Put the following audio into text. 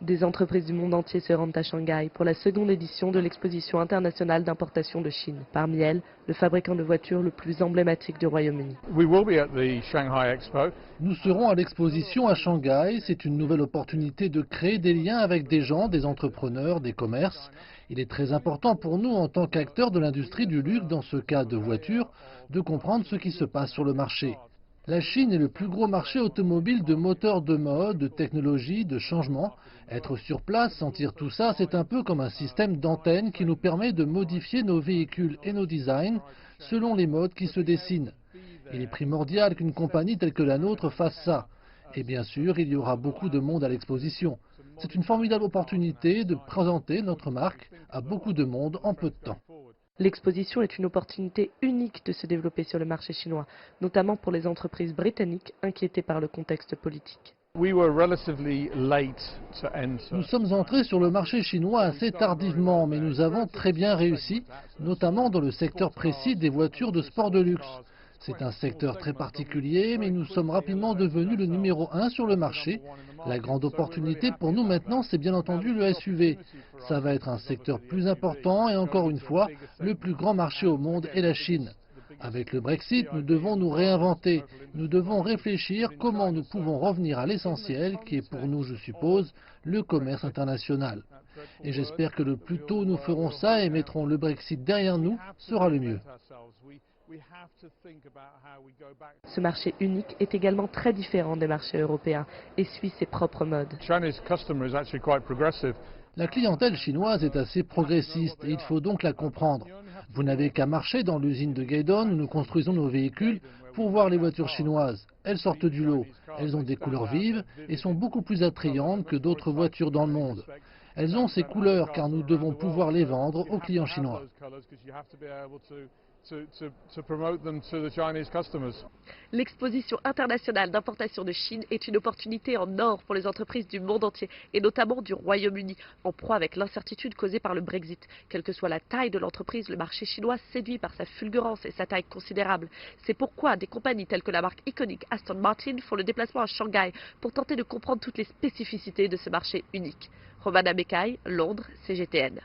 Des entreprises du monde entier se rendent à Shanghai pour la seconde édition de l'exposition internationale d'importation de Chine. Parmi elles, le fabricant de voitures le plus emblématique du Royaume-Uni. Nous serons à l'exposition à Shanghai. C'est une nouvelle opportunité de créer des liens avec des gens, des entrepreneurs, des commerces. Il est très important pour nous, en tant qu'acteurs de l'industrie du luxe, dans ce cas de voitures, de comprendre ce qui se passe sur le marché. La Chine est le plus gros marché automobile de moteurs de mode, de technologie, de changement. Être sur place, sentir tout ça, c'est un peu comme un système d'antenne qui nous permet de modifier nos véhicules et nos designs selon les modes qui se dessinent. Il est primordial qu'une compagnie telle que la nôtre fasse ça. Et bien sûr, il y aura beaucoup de monde à l'exposition. C'est une formidable opportunité de présenter notre marque à beaucoup de monde en peu de temps. L'exposition est une opportunité unique de se développer sur le marché chinois, notamment pour les entreprises britanniques inquiétées par le contexte politique. Nous sommes entrés sur le marché chinois assez tardivement, mais nous avons très bien réussi, notamment dans le secteur précis des voitures de sport de luxe. C'est un secteur très particulier, mais nous sommes rapidement devenus le numéro 1 sur le marché. La grande opportunité pour nous maintenant, c'est bien entendu le SUV. Ça va être un secteur plus important et encore une fois, le plus grand marché au monde est la Chine. Avec le Brexit, nous devons nous réinventer. Nous devons réfléchir comment nous pouvons revenir à l'essentiel, qui est pour nous, je suppose, le commerce international. Et j'espère que le plus tôt nous ferons ça et mettrons le Brexit derrière nous, sera le mieux. Ce marché unique est également très différent des marchés européens et suit ses propres modes. La clientèle chinoise est assez progressiste et il faut donc la comprendre. Vous n'avez qu'à marcher dans l'usine de Gaydon où nous construisons nos véhicules pour voir les voitures chinoises. Elles sortent du lot, elles ont des couleurs vives et sont beaucoup plus attrayantes que d'autres voitures dans le monde. Elles ont ces couleurs car nous devons pouvoir les vendre aux clients chinois. L'exposition internationale d'importation de Chine est une opportunité en or pour les entreprises du monde entier et notamment du Royaume-Uni, en proie avec l'incertitude causée par le Brexit. Quelle que soit la taille de l'entreprise, le marché chinois séduit par sa fulgurance et sa taille considérable. C'est pourquoi des compagnies telles que la marque iconique Aston Martin font le déplacement à Shanghai pour tenter de comprendre toutes les spécificités de ce marché unique. Romana Becaille, Londres, CGTN.